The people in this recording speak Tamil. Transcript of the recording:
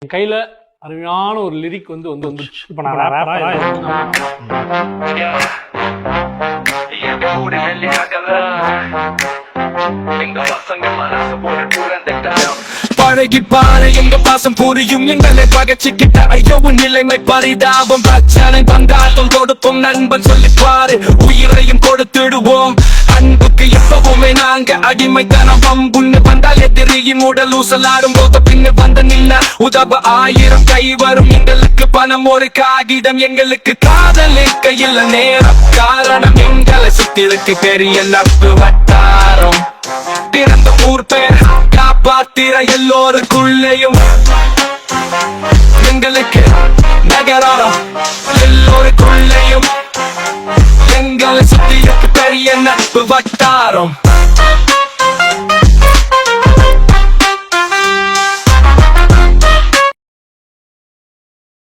என் கையில அருமையான ஒரு லிரிக் வந்துருச்சு. இப்ப நான் பழகி பாரு எங்க பாசம் புரியும் எங்களை பகச்சுக்கிட்ட ஐயோ நிலைமை பரிதாபம் பிரச்சனை வந்தால் கொடுப்போம் நண்பன் சொல்லி பாரு உயிரையும் கொடுத்துடுவோம் அன்புக்கு எப்பவுமே நாங்க அடிமைத்தனம் வம்புன்னு வந்தால் எதிரியின் உடல் ஊசலாடும் போது பின்னு வந்த நின்ன உதவ 1000 கை வரும் எங்களுக்கு பணம் ஒரு காகிதம் எங்களுக்கு காதலிக்க இல்ல நேரம் காரணம் எங்களை சுத்திருக்கு பெரிய நட்பு வட்டாரம் பிறந்த ஊர் பேர் காப்பாத்திர எல்லோருக்குள்ளேயும் எங்களுக்கு நகரம் எல்லோருக்குள்ளேயும் எங்களை சுத்திருக்கு பெரிய நட்பு வட்டாரம்